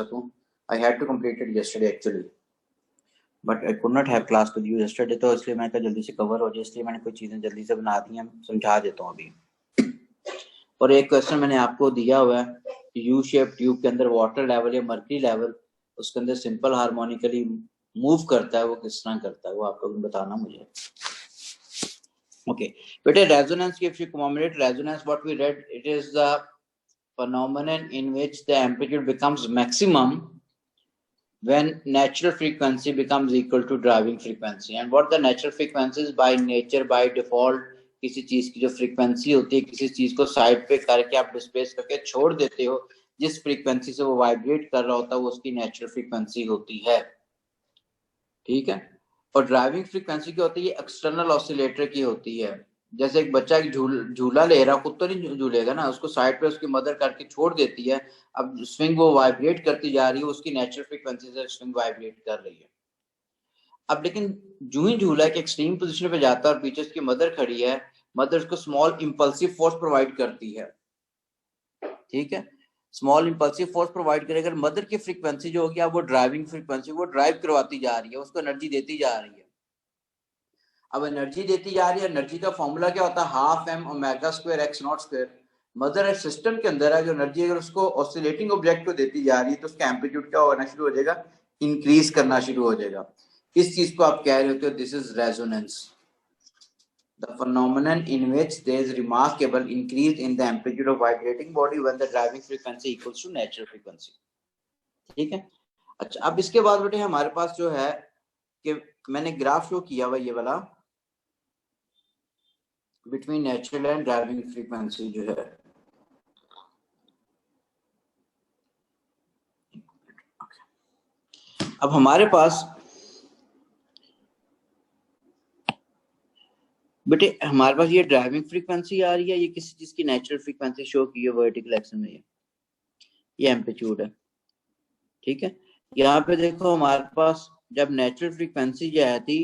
सकूं. I had to complete it yesterday actually, but I could not have class with you yesterday, तो इसलिए मैंने कहा जल्दी से कवर हो जाए, इसलिए मैंने कुछ चीजें जल्दी से बना दी हैं, समझा देता हूँ अभी. और एक क्वेश्चन मैंने आपको दिया हुआ है, यू शेप ट्यूब के अंदर वाटर लेवल या मर्करी लेवल उसके अंदर सिंपल हार्मोनिकली मूव करता है, वो किस तरह करता है वो आपको बताना मुझे. Okay, but a resonance, if you commemorate resonance, what we read, it is the phenomenon in which the amplitude becomes maximum when natural frequency becomes equal to driving frequency. And what the natural frequency is by nature, by default, किसी चीज की जो frequency होती है, किसी चीज को side पे करके आप डिस्प्लेस करके छोड़ देते हो, जिस फ्रीक्वेंसी से वो वाइब्रेट कर रहा होता है वो उसकी नेचुरल फ्रीक्वेंसी होती है. ठीक है. और ड्राइविंग फ्रीक्वेंसी की होती है एक्सटर्नल ऑसिलेटर की होती है. जैसे एक बच्चा एक झूला ले रहा, खुद तो नहीं झूलेगा ना, उसको साइड पे उसकी मदर करके छोड़ देती है, अब स्विंग वो वाइब्रेट करती जा रही है, उसकी नेचुरल फ्रीक्वेंसी से स्विंग वाइब्रेट कर रही है. अब लेकिन जो ही झूला एक एक्सट्रीम पोजीशन पे जाता है और पीछे उसकी मदर खड़ी है, मदर उसको स्मॉल इंपल्सिव फोर्स प्रोवाइड करती है. ठीक है, स्मॉल इंपल्सिव फोर्स प्रोवाइड करेगा. मदर की फ्रीक्वेंसी जो होगी, अब वो ड्राइविंग फ्रीक्वेंसी, वो ड्राइव करवाती जा रही है, उसको एनर्जी देती जा रही है. अब एनर्जी देती जा रही है, एनर्जी का फॉर्मूला क्या होता है, half m omega square x not square. Mother system के अंदर है जो एनर्जी, अगर उसको ऑसिलेटिंग ऑब्जेक्ट को देती जा रही है तो उसका एम्पलीट्यूड क्या होना शुरू हो जाएगा, इंक्रीज करना शुरू हो जाएगा. इस चीज को आप कह रहे होते हो this is resonance, the phenomenon in which there is remarkable increase in the amplitude of vibrating body when the driving frequency equals to natural frequency. ठीक है. अच्छा, अब इसके बाद बेटे हमारे पास जो है कि मैंने ग्राफ शो किया हुआ ये वाला between natural and driving frequency जो है. अब हमारे पास बेटे हमारे पास ये ड्राइविंग फ्रीक्वेंसी आ रही है, ये किसी चीज की नेचुरल फ्रीक्वेंसी शो की है वर्टिकल एक्सिस में, ये एम्पलीट्यूड है. ठीक है. यहाँ पे देखो हमारे पास जब नेचुरल फ्रीक्वेंसी जो है थी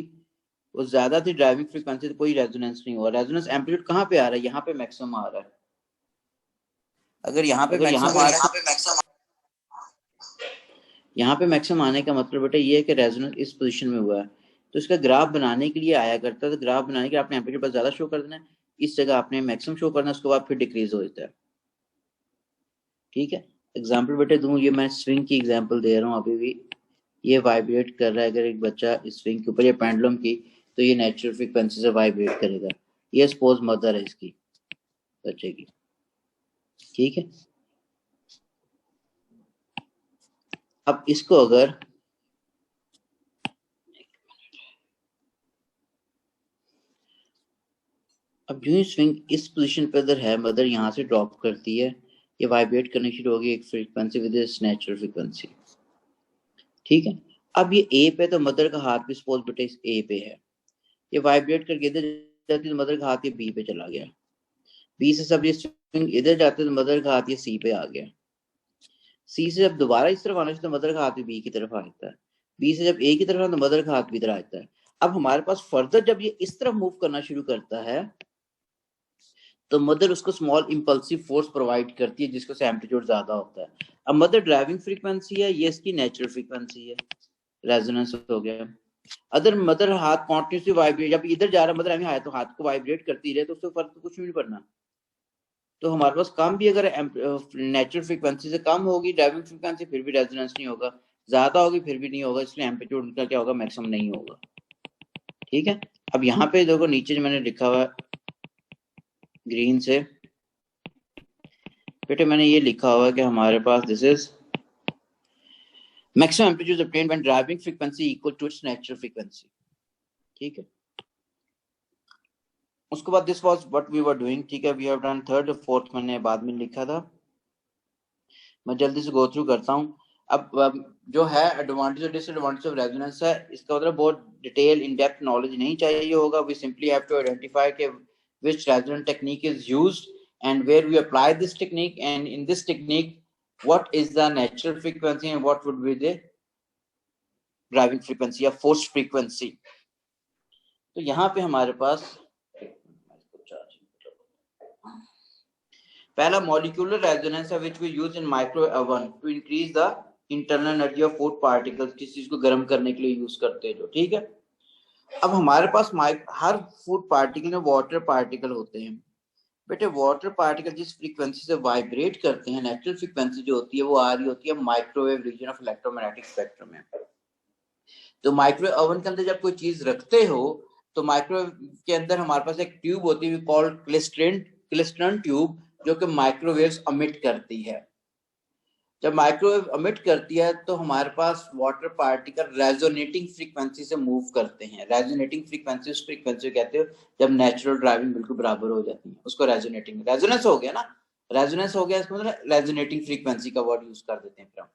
वो ज्यादा थी, ड्राइविंग फ्रीक्वेंसी तो कोई रेजोनेंस नहीं हुआ. रेजोनेंस एम्पलीट्यूड कहाँ पे आ रहा है, यहाँ पे मैक्सिमम आ रहा है. अगर यहाँ पे मैक्सिमम आ रहा है, यहाँ पे मैक्सिमम आने का मतलब बेटा ये है कि रेजोनेंस इस पोजीशन में हुआ है, तो इसका ग्राफ बनाने के लिए आया करता है. तो ग्राफ बनाने के लिए आपने एम्पलीट्यूड बस ज्यादा शो कर देना है, इस जगह आपने मैक्सिमम शो करना है, उसके बाद फिर डिक्रीज हो जाता है. ठीक है. एग्जाम्पल बेटे दूं, ये मैं स्विंग की एग्जाम्पल दे रहा हूँ. अभी भी ये वाइब्रेट कर रहा है, अगर एक बच्चा इस स्विंग के ऊपर या पेंडुलम की, तो ये नेचुरल फ्रीक्वेंसी से वाइब्रेट करेगा. ये सपोज मदर है इसकी बच्चे की. ठीक है. अब इसको अगर अब जो ही स्विंग इस पोजीशन पे अगर है, मदर यहाँ से ड्रॉप करती है, ये वाइब्रेट करनी शुरू होगी एक फ्रीक्वेंसी विद इस नेचुरल फ्रीक्वेंसी. ठीक है. अब ये ए पे, तो मदर का हाथ भी सपोज बेटे इस ए पे है, ये वाइब्रेट करके इधर जाती है, मदर का हाथ ये बी पे चला गया. बी से सब ये स्विंग इधर जाते तो मदर का हाथ ये सी पे आ गया. सी से जब दोबारा इस तरफ आना चाहिए तो मदर का हाथ भी बी की तरफ आता है. बी से जब ए की तरफ आना तो मदर का हाथ भी इधर आता है. अब हमारे पास फर्दर जब ये इस तरफ मूव करना शुरू करता है तो मदर उसको स्मॉल इंपल्सिव फोर्स प्रोवाइड करती है जिसको एम्पलीट्यूड ज्यादा होता है. अब मदर ड्राइविंग फ्रीक्वेंसी है, ये इसकी नेचुरल फ्रीक्वेंसी है, रेजोनेंस हो गया. अदर मदर हाथ कॉन्टिन्यूसली वाइब्रेट, जब इधर जा रहा मदर हमें तो हाथ को वाइब्रेट करती रहे तो उससे फर्क तो कुछ भी नहीं पड़ना. तो हमारे पास कम भी अगर नेचुरल फ्रीक्वेंसी से कम होगी ड्राइविंग फ्रीक्वेंसी, फिर भी रेजोनेंस नहीं होगा. ज्यादा होगी फिर भी नहीं होगा, इसलिए एम्पलीट्यूड उनका क्या होगा, मैक्सिमम नहीं होगा. ठीक है. अब यहाँ पे देखो नीचे जो मैंने लिखा हुआ ग्रीन से बेटे, मैंने ये लिखा हुआ है कि हमारे पास this is maximum amplitude obtained when driving frequency equal to its natural frequency. ठीक है. उसके बाद this was what we were doing. ठीक है. वी हैव डन थर्ड और फोर्थ, मैंने बाद में लिखा था, मैं जल्दी से गो थ्रू करता हूँ. अब जो है एडवांटेज और डिसएडवांटेज ऑफ रेजोनेंस है, इसका मतलब बहुत डिटेल इन डेप्थ नॉलेज नहीं चाहिए होगा. We simply have to identify के which resonance technique is used and where we apply this technique, and in this technique what is the natural frequency and what would be the driving frequency या force frequency. तो यहाँ पे हमारे पास पहला molecular resonance है which we use in micro oven to increase the internal energy of food particles, किसी चीज को गर्म करने के लिए यूज करते हैं जो, ठीक है। अब हमारे पास हर फूड पार्टिकल में वाटर पार्टिकल होते हैं। बेटे वाटर पार्टिकल जिस फ्रीक्वेंसी से वाइब्रेट करते हैं, नेचुरल फ्रीक्वेंसी जो होती है वो आ रही होती है microwave region of electromagnetic spectrum में। तो माइक्रोवेव ओवन के अंदर जब कोई चीज रखते हो तो माइक्रोवेव के अंदर हमारे पास एक ट्यूब होती है कॉल्ड क्लिस्ट्रॉन ट्यूब, जो कि माइक्रोवेव्स अमिट करती है। जब माइक्रोवेव अमिट करती है तो हमारे पास वाटर पार्टिकल रेजोनेटिंग फ्रीक्वेंसी से मूव करते हैं। रेजोनेटिंग फ्रीक्वेंसी उस फ्रीक्वेंसी को कहते हो जब नेचुरल ड्राइविंग बिल्कुल बराबर हो जाती है, उसको रेजोनेटिंग, रेजोनेंस हो गया ना, रेजोनेंस हो गया, इसको मतलब रेजोनेटिंग फ्रीक्वेंसी का वर्ड यूज कर देते हैं फिर हम।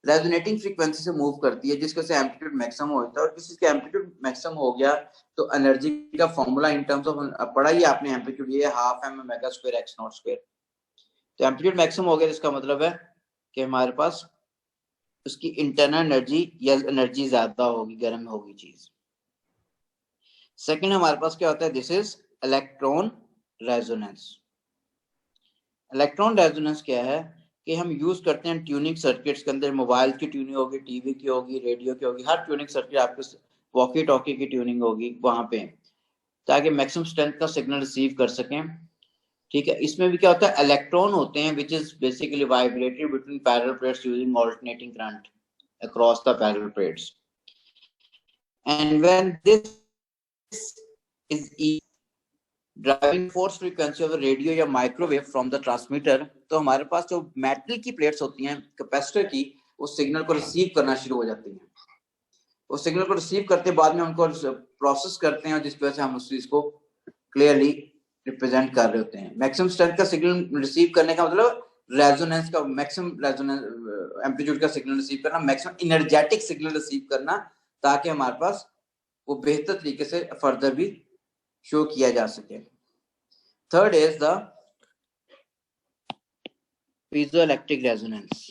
रेजोनेटिंग फ्रीक्वेंसी से मूव करती है जिसके से एम्पलीट्यूड मैक्सिमम होता है, और किसी का एम्पलीट्यूड मैक्सिमम हो गया तो एनर्जी का फॉर्मूला इन टर्म्स ऑफ पढ़ा ही आपने, एम्पलीट्यूड ये half m omega square x not square. तो एम्पलीट्यूड मैक्सिमम हो गया जिसका मतलब है कि हमारे पास उसकी इंटरनल एनर्जी या एनर्जी ज्यादा होगी, गर्म होगी चीज। सेकंड हमारे पास क्या होता है, this is electron resonance. Electron resonance क्या है कि हम यूज करते हैं ट्यूनिंग सर्किट्स के अंदर, मोबाइल की ट्यूनिंग होगी, टीवी की होगी, रेडियो की होगी, हर ट्यूनिंग सर्किट आपके, वॉकी टॉकी की ट्यूनिंग होगी वहां पे, ताकि मैक्सिमम स्ट्रेंथ का सिग्नल रिसीव कर सकें, ठीक है। इसमें भी क्या होता है, इलेक्ट्रॉन होते हैं which is basically vibrated between parallel plates using alternating current across the parallel plates, and when this is driving force frequency of radio या माइक्रोवेव फ्रॉम द ट्रांसमीटर, तो हमारे पास जो मेटल की प्लेट्स होती हैं कैपेसिटर की, उस सिग्नल को रिसीव करना शुरू हो जाती हैं। उस सिग्नल को रिसीव करते बाद में उनको प्रोसेस करते हैं, जिस वजह से हम उस चीज को क्लियरली रिप्रेजेंट कर रहे होते हैं। मैक्सिमम स्ट्रेंथ का सिग्नल रिसीव करने का मतलब रेजोनेंस का, मैक्सिमम रेजोनेंस एम्पलीट्यूड का सिग्नल रिसीव करना, मैक्सिमम एनर्जेटिक सिग्नल रिसीव करना, ताकि हमारे पास वो बेहतर तरीके से फर्दर भी शो किया जा सके। Third is the piezoelectric resonance.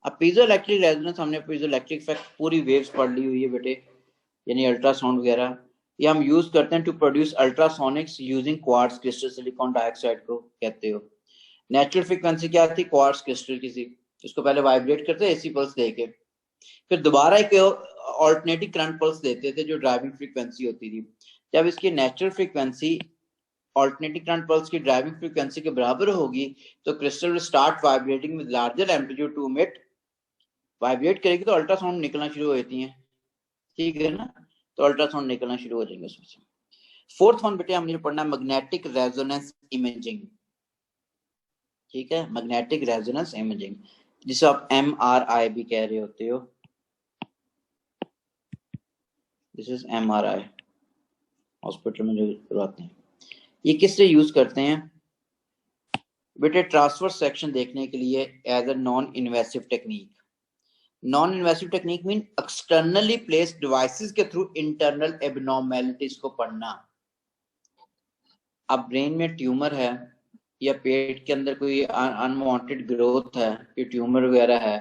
अब पीजोइलेक्ट्रिक रेजोनेंस, हमने पीजोइलेक्ट्रिक इफेक्ट पूरी वेव्स पढ़ ली हुई है बेटे, यानी अल्ट्रासाउंड वगैरह, ये हम यूज करते हैं to produce ultrasonics using quartz crystal, silicon dioxide को कहते हो। नेचुरल फ्रीक्वेंसी क्या थी, क्वार्ट्ज क्रिस्टल की थी, उसको पहले वाइब्रेट करते एसी पल्स देके, फिर दोबारा एक ऑल्टरनेटिंग करंट पल्स देते थे जो ड्राइविंग फ्रीक्वेंसी होती थी। जब इसकी natural frequency alternating current pulse की ड्राइविंग फ्रीक्वेंसी के बराबर होगी तो crystal will start vibrating with larger amplitude to emit, vibrate करेगी तो अल्ट्रासाउंड निकलना शुरू हो जाती है, ठीक है ना, तो अल्ट्रासाउंड निकलना शुरू हो जाएंगे उसमें से। फोर्थ वन बेटे हमने पढ़ना है मैग्नेटिक रेजोनेंस इमेजिंग, ठीक है, मैग्नेटिक रेजोनेंस इमेजिंग, जिसे आप MRI भी कह रहे होते हो। दिस इज MRI, हॉस्पिटल में जो करवाते हैं। ये किससे यूज करते हैं बेटे, ट्रांसफर सेक्शन देखने के लिए as a non invasive technique. Non invasive technique mean externally placed devices के थ्रू इंटरनल एबनॉर्मेलिटीज को पढ़ना। अब ब्रेन में ट्यूमर है या पेट के अंदर कोई अनवांटेड ग्रोथ है, ये ट्यूमर वगैरह है,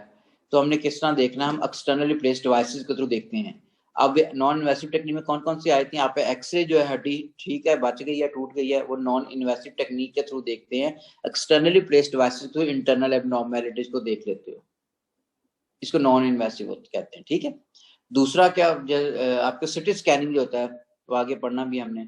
तो हमने किस तरह देखना, हम एक्सटर्नली प्लेस्ड डिवाइसेस के थ्रू देखते हैं। अब नॉन इन्वेसिव टेक्निक में कौन कौन सी आई थी, यहाँ पे एक्सरे जो है हड्डी ठीक है बच गई है टूट गई है, वो नॉन इन्वेसिव टेक्निक के थ्रू देखते हैं। एक्सटर्नली प्लेस्ड डिवाइसेस के थ्रू इंटरनल एबनॉर्मेलिटीज को देख लेते हो, इसको नॉन इन्वेसिव कहते हैं, ठीक है। दूसरा क्या, आपका सिटी स्कैनिंग जो होता है वो आगे पढ़ना भी हमने,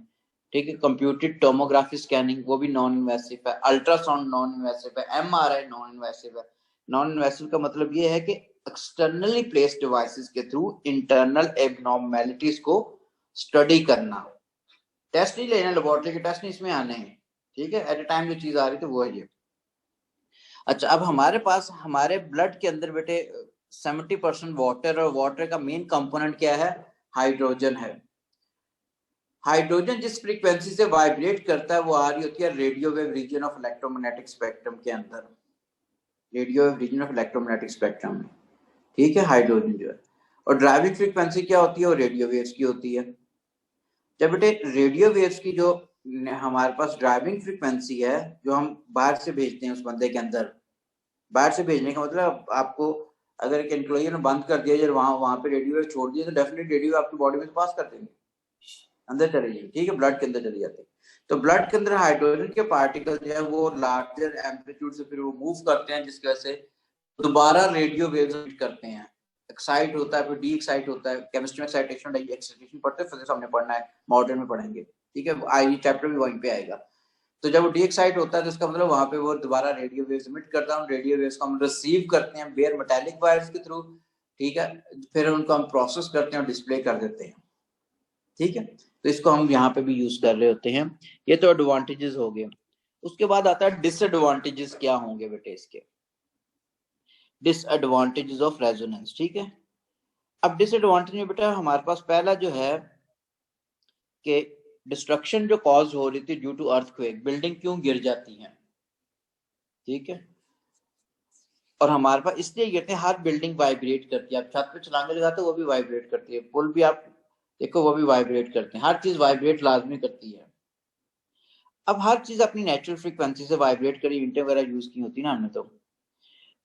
ठीक है। कंप्यूटेड टोमोग्राफी स्कैनिंग वो भी नॉन इन्वेसिव है। अल्ट्रासाउंड नॉन इन्वेसिव है। MRI नॉन इन्वेसिव है। नॉन इन्वेसिव का मतलब ये है कि एक्सटर्नली प्लेस्ड डिवाइसेस के थ्रू इंटरनल एबनॉर्मेलिटीज को स्टडी करना। टेस्ट नहीं लेना, लेबोरेटरी के टेस्ट नहीं इसमें आने हैं, ठीक है। एट ए टाइम जो चीज आ रही थी वो है ये। अच्छा, अब हमारे पास हमारे ब्लड के अंदर बेटे 70% वाटर, और वाटर का मेन कंपोनेंट क्या है, हाइड्रोजन है। हाइड्रोजन जिस फ्रीक्वेंसी से वाइब्रेट करता है वो आ रही होती है radio wave region of electromagnetic spectrum के अंदर, radio wave region of electromagnetic spectrum में, ठीक है, हाइड्रोजन जो है। और ड्राइविंग फ्रीक्वेंसी क्या होती है, वो रेडियो वेव्स की होती है। जब बेटे रेडियो वेव्स की जो हमारे पास ड्राइविंग फ्रीक्वेंसी है, जो हम बाहर से भेजते हैं उस बंदे के अंदर, बाहर से भेजने का मतलब आपको अगर एक एनक्लोजर ने बंद कर दिया जब वहां पे रेडियो वेव छोड़ दिया तो डेफिनेटली रेडियो आपकी बॉडी में पास कर देंगे, अंदर चली जाएगी, ठीक है, ब्लड के अंदर चली जाती है। तो ब्लड के अंदर हाइड्रोजन के पार्टिकल जो है वो लार्जर एम्पलीट्यूड से फिर वो मूव करते हैं, जिसकी वजह से दोबारा रेडियो वेव्स एमिट करते हैं, एक्साइट होता है, फिर डी एक्साइट होता है, केमिस्ट्री में एक्साइटेशन और एक्साइटेशन पढ़ते हैं, फिजिक्स हमने पढ़ना है, मॉडर्न में पढ़ेंगे, ठीक है, आई चैप्टर भी वहीं पे आएगा। तो जब वो डी एक्साइट होता है तो इसका मतलब वहां पे वो दोबारा रेडियो वेव्स एमिट करता है, रेडियो वेव्स को हम रिसीव करते हैं बेयर मेटालिक वायर्स के थ्रू, ठीक है, फिर उनको हम प्रोसेस करते हैं और डिस्प्ले कर देते हैं, ठीक है। तो इसको हम यहाँ पे भी यूज कर रहे होते हैं। ये तो एडवांटेजेस हो गए। उसके बाद आता है डिसएडवांटेजेस क्या होंगे बेटे इसके, डिसएडवांटेजेस ऑफ रेजोनेंस, ठीक है। अब डिसएडवांटेज में बेटा हमारे पास पहला जो है कि डिस्ट्रक्शन जो कॉज हो रही थी ड्यू टू अर्थक्वेक, बिल्डिंग क्यों गिर जाती है, ठीक है। और हमारे पास इसलिए गिरते हैं, हर बिल्डिंग वाइब्रेट करती है, आप छत पे छलांगे लगाते हो वो भी वाइब्रेट करती है, पुल भी आप देखो वो भी वाइब्रेट करते हैं, हर चीज वाइब्रेट लाजमी करती है। अब हर चीज अपनी नेचुरल फ्रीक्वेंसी से वाइब्रेट करी, ईंटें वगैरह यूज की होती है ना हमने,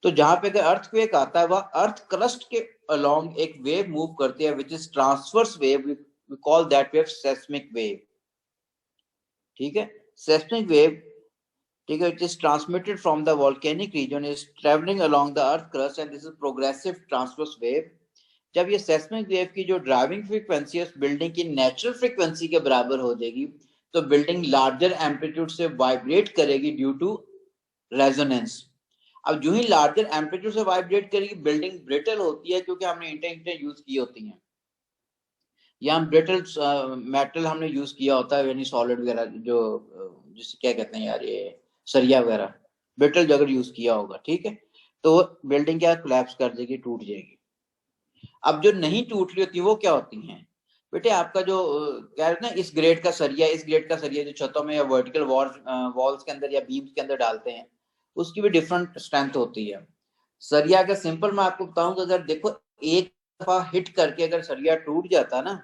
तो जहां पे अगर अर्थक्वेक आता है वह अर्थ क्रस्ट के अलोंग एक वेव मूव करती है which is transverse wave, we call that wave seismic wave, ठीक है। सेस्मिक वेव, ठीक है, it is transmitted from the volcanic region, is travelling along the earth crust and this is progressive transverse wave. जब ये seismic wave की जो driving frequency है उस बिल्डिंग की नेचुरल फ्रीक्वेंसी के बराबर हो जाएगी, तो बिल्डिंग लार्जर एम्पलीट्यूड से वाइब्रेट करेगी ड्यू टू रेजोनेंस। अब जो ही लार्जर एम्पलीट्यूड से वाइब्रेट करेगी, बिल्डिंग ब्रिटल होती है क्योंकि हमने ईंटें यूज की होती हैं, या हम ब्रिटल मेटल हमने यूज किया होता है, यानी सॉलिड वगैरह जो जिसे क्या कहते हैं यार, ये सरिया वगैरह, ब्रिटल जो अगर यूज किया होगा, ठीक है, तो बिल्डिंग क्या कोलैप्स कर देगी, टूट जाएगी। अब जो नहीं टूट रही होती वो क्या होती हैं बेटे, आपका जो क्या है ना, इस ग्रेड का सरिया, इस ग्रेड का सरिया जो छतों में या वर्टिकल वॉल्स के अंदर या बीम्स के अंदर डालते हैं, उसकी भी डिफरेंट स्ट्रेंथ होती है। सरिया का सिंपल मैं आपको बताऊं, अगर देखो एक दफा हिट करके अगर सरिया टूट जाता ना,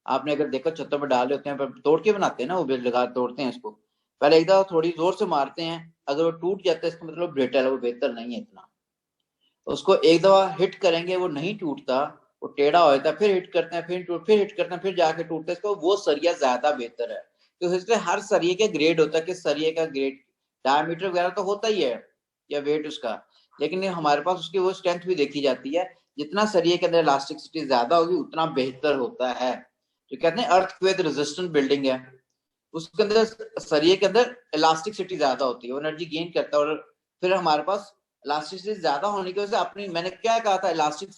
आपने अगर देखो छतों में डाले होते हैं पर तोड़ के बनाते हैं ना, वो बेल लगा तोड़ते हैं इसको, पहले एक दफा थोड़ी जोर से मारते हैं, अगर वो टूट जाता है इसका मतलब ब्रिटल है, वो बेहतर नहीं है इतना। उसको एक दफा हिट करेंगे वो नहीं टूटता, वो टेढ़ा हो जाता है, फिर हिट करते हैं, फिर हिट करते हैं, फिर जाके टूटता है, इसको वो सरिया ज्यादा बेहतर है। तो इसलिए हर सरिये के ग्रेड होता है कि सरिये का ग्रेड डायमीटर वगैरह तो होता ही है या वेट उसका, लेकिन हमारे पास उसकी वो स्ट्रेंथ भी देखी जाती है, जितना सरिये के अंदर इलास्टिसिटी ज्यादा होगी उतना बेहतर होता है। जो कहते हैं अर्थक्वेक रेजिस्टेंट बिल्डिंग है, उसके अंदर सरिये के अंदर इलास्टिसिटी ज्यादा होती है, वो एनर्जी गेन करता है, और फिर हमारे पास इलास्टिसिटी ज्यादा होने की वजह से, अपनी मैंने क्या कहा था, इलास्टिक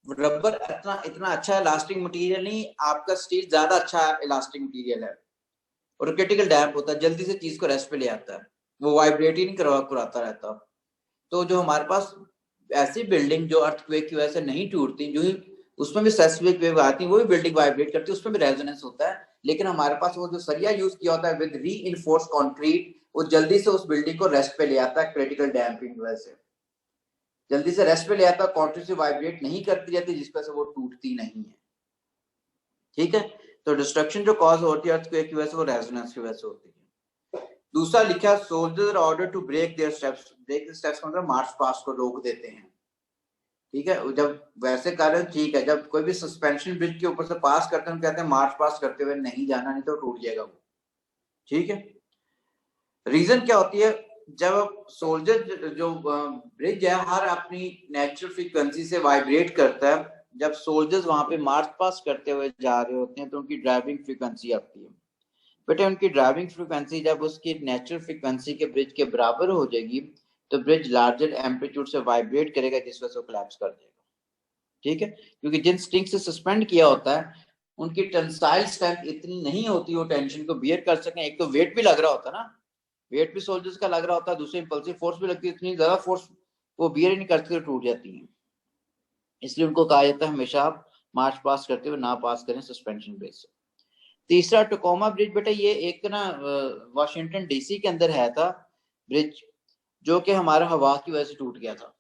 रबर इतना इतना अच्छा इलास्टिक मटेरियल नहीं, आपका स्टील ज्यादा अच्छा इलास्टिक मटेरियल है, और क्रिटिकल डैम्प होता है, जल्दी से चीज को रेस्ट पे ले आता है, वो वाइब्रेट ही नहीं कराता रहता। तो जो हमारे पास ऐसी बिल्डिंग जो अर्थक्वेक की वजह से नहीं टूटती, जो ही उसमें भी सेस्मिक वेव आती है, वो भी बिल्डिंग वाइब्रेट करती है, उसमें भी रेजोनेंस होता है, लेकिन हमारे पास वो जो सरिया यूज किया होता है विद रीइंफोर्स्ड कंक्रीट, वो जल्दी से उस बिल्डिंग को रेस्ट पे ले आता है, क्रिटिकल डैम्पिंग की वजह से जल्दी से रेस्ट पे ले आता है, कंक्रीट से वाइब्रेट नहीं करती रहती, जिस वजह से वो टूटती नहीं है, ठीक है। तो डिस्ट्रक्शन जो कॉज होती है अर्थक्वेक की वजह से, वो रेजोनेंस की वजह से होती है। दूसरा लिखा, soldiers order to break their steps, break the steps मतलब मार्च पास्ट को रोक देते हैं, ठीक है। जब वैसे कारण ठीक है, जब कोई भी सस्पेंशन ब्रिज के ऊपर से पास करते हैं, कहते हैं मार्च पास करते हुए नहीं जाना, नहीं तो टूट जाएगा वो, ठीक है। रीजन क्या होती है, जब सोल्जर जो ब्रिज है हर अपनी नेचुरल फ्रीक्वेंसी से वाइब्रेट करता है, जब सोल्जर्स वहां पे मार्च पास करते हुए जा रहे होते हैं तो उनकी ड्राइविंग फ्रीक्वेंसी आती है बेटे, उनकी ड्राइविंग फ्रीक्वेंसी जब उसकी नेचुरल फ्रीक्वेंसी के ब्रिज के बराबर हो जाएगी, तो ब्रिज लार्जर एम्पलीट्यूड से वाइब्रेट करेगा, जिस वजह से कोलैप्स कर देगा, ठीक है। क्योंकि जिन स्ट्रिंग से सस्पेंड किया होता है उनकी टेंसाइल स्ट्रेंथ इतनी नहीं होती, वो टेंशन को बियर कर सकें, एक तो वेट भी लग रहा होता है ना, वेट भी सोल्जर्स का लग रहा होता है, दूसरी इंपल्सिव फोर्स भी लगती है, इतनी ज्यादा फोर्स वो बियर ही नहीं करती, तो टूट जाती है। इसलिए उनको कहा जाता है हमेशा आप मार्च पास करते हुए ना पास करें सस्पेंशन ब्रिज से। तीसरा टकोमा ब्रिज बेटा, ये एक ना वाशिंगटन डीसी के अंदर है था ब्रिज, जो कि हमारा हवा की वजह से टूट गया था,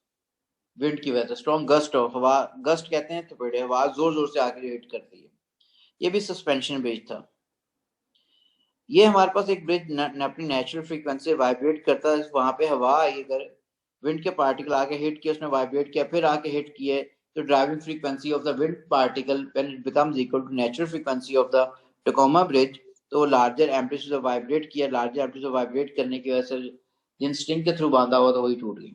विंड की वजह से, स्ट्रॉन्ग गस्ट ऑफ हवा, गस्ट कहते हैं तो बड़े हवा जोर जोर से आके हिट करती है, ये भी सस्पेंशन ब्रिज था। ये हमारे पास एक ब्रिज अपनी नेचुरल फ्रीक्वेंसी वाइब्रेट करता है, वहां पे हवा आई, अगर विंड के पार्टिकल आके हिट किया, उसने वाइब्रेट किया, फिर आके हिट किए, तो driving frequency of the wind particle when it becomes equal to natural frequency of the Tacoma bridge, तो लार्जर एम्पलीट्यूड से वाइब्रेट किया, लार्जर एम्पलीट्यूड से वाइब्रेट करने की वजह से जिन स्ट्रिंग के थ्रू बांधा हुआ था वही टूट गई,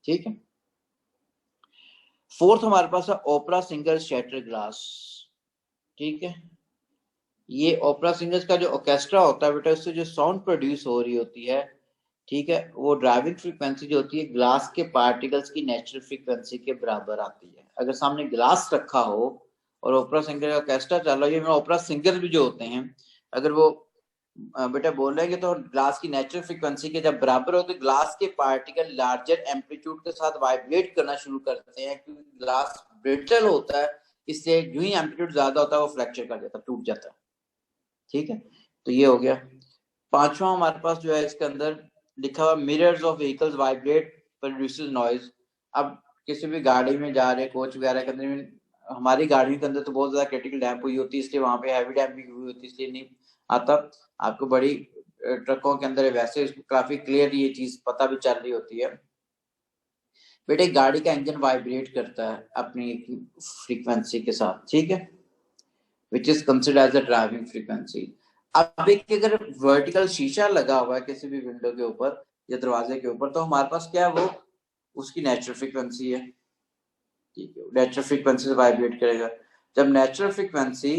ठीक है। फोर्थ हमारे पास है ओपरा सिंगर शैटर ग्लास। ठीक है, ये ओपरा सिंगर्स का जो ऑर्केस्ट्रा होता है बेटा, उससे जो साउंड प्रोड्यूस हो रही होती है, ठीक है, वो ड्राइविंग फ्रीक्वेंसी जो होती है ग्लास के पार्टिकल्स की नेचुरल फ्रीक्वेंसी के बराबर आती है। अगर सामने ग्लास रखा हो और ओपरा सिंगर का ऑर्केस्ट्रा चल रहा है, ओपरा सिंगर भी जो होते हैं, अगर वो बेटा बोलेंगे तो ग्लास की नेचुरल फ्रीक्वेंसी के जब बराबर हो तो ग्लास के पार्टिकल लार्जर एम्पलीट्यूड के साथ वाइब्रेट करना शुरू करते हैं, क्योंकि ग्लास ब्रिटल होता है, इससे जो ही एम्पलीट्यूड ज्यादा होता है वो फ्रैक्चर कर जाता है, टूट जाता है। ठीक है, तो ये हो गया। पांचवा हमारे पास जो है इसके अंदर लिखा हुआ mirrors of vehicles vibrate produces noise. अब किसी भी गाड़ी में जा रहे कोच वगैरह के अंदर में, हमारी गाड़ी के अंदर तो बहुत ज्यादा क्रिटिकल डैम्प हुई होती है, इसलिए वहां पे हैवी डैम्पिंग हुई होती है, इसलिए नहीं आता। आपको बड़ी ट्रकों के अंदर वैसे काफी क्लियर ये चीज पता भी चल रही होती है। बेटे गाड़ी का इंजन वाइब्रेट करता है अपनी फ्रीक्वेंसी के साथ, ठीक है, which is considered as a driving frequency. अब एक अगर वर्टिकल शीशा लगा हुआ है किसी भी विंडो के ऊपर या दरवाजे के ऊपर, तो हमारे पास क्या है, वो उसकी नेचुरल फ्रीक्वेंसी है। ठीक है, नेचुरल फ्रीक्वेंसी से वाइब्रेट करेगा। जब नेचुरल फ्रीक्वेंसी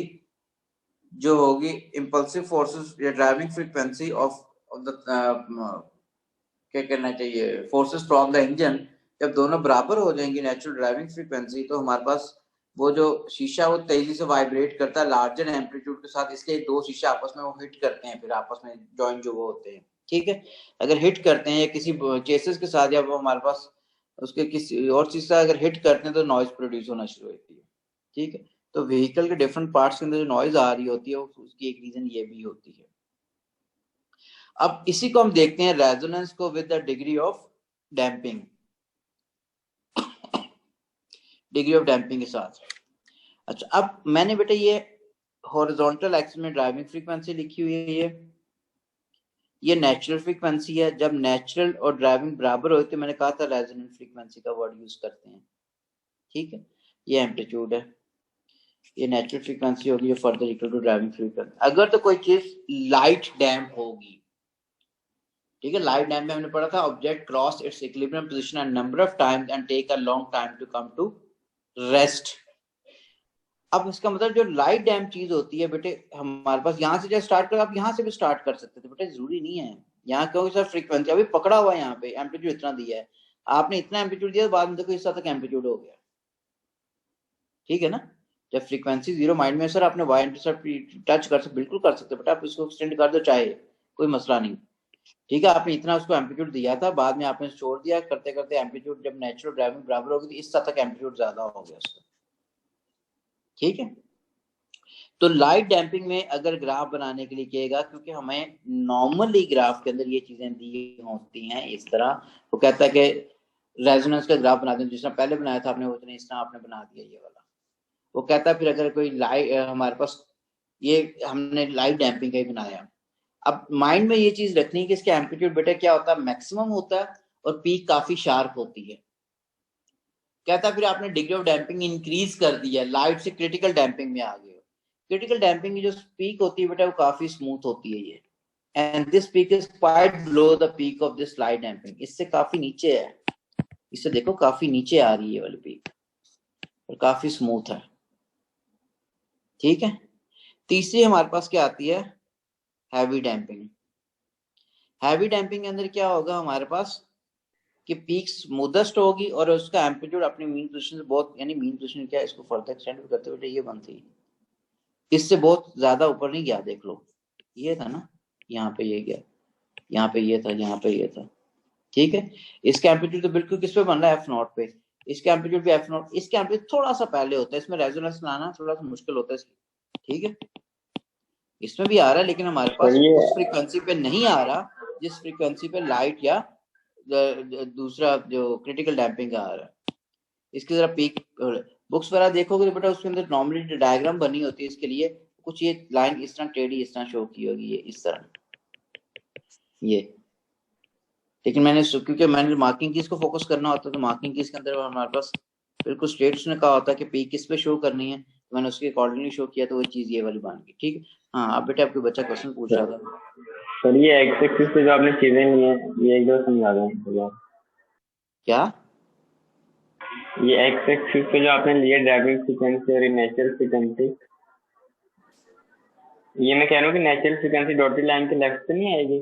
जो होगी इम्पल्सिव फोर्सेस या ड्राइविंग फ्रीक्वेंसी ऑफ द क्या करना चाहिए, फोर्सेस फ्रॉम द इंजन, जब दोनों बराबर हो जाएंगी नेचुरल ड्राइविंग फ्रीक्वेंसी, तो हमारे पास वो जो शीशा वो तेजी से वाइब्रेट करता है लार्जर एम्पलीट्यूड के साथ, इसलिए दो शीशा आपस में वो हिट करते हैं, फिर आपस में जॉइन जो वो होते हैं। ठीक है, अगर हिट करते हैं या किसी चेसेस के साथ, या वो हमारे पास उसके किसी और चीज का अगर हिट करते हैं तो नॉइज प्रोड्यूस होना शुरू होती है। ठीक है, तो व्हीकल के डिफरेंट पार्ट्स के अंदर जो नॉइज आ रही होती है उसकी एक रीजन ये भी होती है। अब इसी को हम देखते हैं रेजोनेंस को with the degree of damping, degree of damping के साथ। अच्छा, अब मैंने बेटा ये हॉरिजॉन्टल एक्सिस में ड्राइविंग फ्रीक्वेंसी लिखी हुई है, ये नेचुरल फ्रीक्वेंसी है। जब नेचुरल और ड्राइविंग बराबर होते तो मैंने कहा था रेजोनेंट फ्रीक्वेंसी का वर्ड यूज करते हैं। ठीक है, ये एम्पलीट्यूड है, ये नेचुरल फ्रीक्वेंसी होगी, जो further equal to driving frequency. अगर तो कोई चीज लाइट डैम्प होगी, ठीक है, लाइट डैम्प में हमने पढ़ा था object cross its equilibrium position a number of times and take a long time to come to rest. अब इसका मतलब जो लाइट डैम्प चीज होती है बेटे, हमारे पास यहाँ से जब स्टार्ट कर, आप यहाँ से भी स्टार्ट कर सकते थे बेटे, जरूरी नहीं है। यहाँ क्योंकि सर फ्रीक्वेंसी अभी पकड़ा हुआ है, यहाँ पे एम्पलीट्यूड इतना दिया है, आपने इतना एम्पलीट्यूड दिया, बाद में देखो इस तक एम्पलीट्यूड हो गया। ठीक है ना, जब फ्रीक्वेंसी जीरो माइंड में सर आपने वाई इंटरसेप्ट टच कर सकते, बिल्कुल कर सकते बेटा, आप इसको एक्सटेंड कर दो चाहे, कोई मसला नहीं। ठीक है, आपने इतना उसको एम्पलीट्यूड दिया था, बाद में आपने छोड़ दिया, करते करते एम्पलीट्यूड जब नेचुरल ड्राइविंग बराबर होगी तो इस तक एम्पलीट्यूड ज्यादा हो गया उसका। ठीक है, तो लाइट डैम्पिंग में अगर ग्राफ बनाने के लिए किएगा, क्योंकि हमें नॉर्मली ग्राफ के अंदर ये चीजें दी होती हैं इस तरह, वो कहता है कि रेजोनेंस का ग्राफ बना दें, जिस तरह पहले बनाया था आपने उतने इस तरह आपने बना दिया ये वाला। वो कहता है फिर अगर कोई लाइट हमारे पास, ये हमने लाइट डैम्पिंग का ही बनाया। अब माइंड में ये चीज रखनी है कि इसका एम्पलीट्यूड बेटा क्या होता है, मैक्सिमम होता है और पीक काफी शार्प होती है। कहता है फिर आपने डिग्री ऑफ डैम्पिंग इंक्रीज कर दिया, लाइट से क्रिटिकल डैम्पिंग में आ गए। क्रिटिकल डैम्पिंग की जो पीक होती है बेटा वो काफी स्मूथ होती है ये, and this peak is quite below the peak of this light damping, इससे काफी नीचे है, इससे देखो काफी नीचे आ रही है वाली पीक और काफी स्मूथ है। ठीक है, तीसरी हमारे पास क्या आती है, हैवी डैम्पिंग। हैवी डैम्पिंग के अंदर क्या होगा हमारे पास कि पीक स्मूथेस्ट होगी और उसका एम्पलीट्यूड अपनी मीन पोजीशन से बहुत, यानी मीन पोजीशन क्या है, इसको फर्दर एक्सटेंड करते हुए ये बनती, इससे बहुत ज्यादा ऊपर नहीं गया, देख लो ये था ना, यहाँ पे ये गया, यहाँ पे ये था, यहाँ पे ये था। ठीक है, इसका एम्पलीट्यूड तो बिल्कुल किस पे बन रहा है, एफ नॉट पे, इसका एम्पलीट्यूड भी एफ नॉट, इसका एम्पलीट्यूड थोड़ा सा पहले होता है, इसमें रेजोनेंस लाना थोड़ा सा मुश्किल होता है। ठीक है, इसमें भी आ रहा है लेकिन हमारे पास उस फ्रीक्वेंसी पे नहीं आ रहा जिस फ्रीक्वेंसी पे लाइट या दूसरा जो क्रिटिकल डैम्पिंग का आ रहा है। इसकी जरा पीक बुक्स वगैरह देखोगे तो बेटा उसके अंदर नॉर्मली डायग्राम बनी होती है इसके लिए, कुछ ये लाइन इस तरह टेढ़ी इस तरह शो की होगी, ये इस तरह ये। लेकिन मैंने क्योंकि मैंने मार्किंग कीज को फोकस करना होता है, तो मार्किंग कीज के अंदर हमारे पास बिल्कुल स्ट्रेट उसने कहा होता है कि पीक किस पे शो करनी है, तो मैंने उसके अकॉर्डिंगली शो किया, तो वो चीज ये वाली बन गई। ठीक है, हाँ अब बेटा आपके बच्चा क्वेश्चन पूछ रहा था सर, ये एक्स एक्सिस पे जो आपने चीजें ली हैं, ये एक दो समझा दें। क्या। ये एक्स एक्सिस पे जो आपने लिया ड्राइविंग फ्रीक्वेंसी और नेचुरल फ्रीक्वेंसी, ये मैं कह रहा हूँ कि नेचुरल फ्रीक्वेंसी डॉटेड लाइन के लेफ्ट पे नहीं आएगी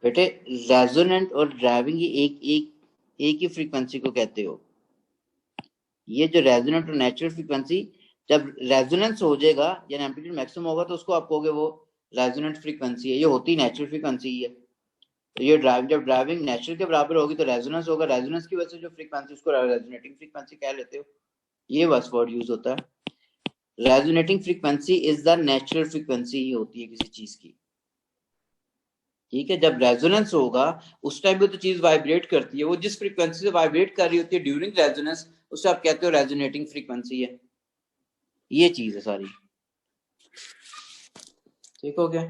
बेटे? रेजोनेंट और ड्राइविंग ये एक ही फ्रीक्वेंसी को कहते हो। ये जो रेजोनेंट और नेचुरल फ्रीक्वेंसी, जब रेजोनेंस हो जाएगा या एम्पलीट्यूड मैक्सिमम होगा तो उसको आप कहोगे वो रेजोनेंट फ्रीक्वेंसी है। ये होती नेचुरल फ्रीक्वेंसी ही है। तो ये जब ड्राइविंग नेचुरल के बराबर होगी तो रेजोनेंस होगा, रेजोनेंस की वजह से जो फ्रीक्वेंसी उसको रेजोनेटिंग फ्रीक्वेंसी कह लेते हो। ये बस वर्ड यूज होता है। Resonating frequency is the natural frequency ही होती है किसी चीज की। ठीक है, जब रेजोनेंस होगा उस टाइम पे तो चीज वाइब्रेट करती है, वो जिस फ्रीक्वेंसी से वाइब्रेट कर रही होती है ड्यूरिंग रेजोनेंस, उससे आप कहते हो रेजोनेटिंग फ्रीक्वेंसी है। ये चीज है सारी। ठीक हो गया?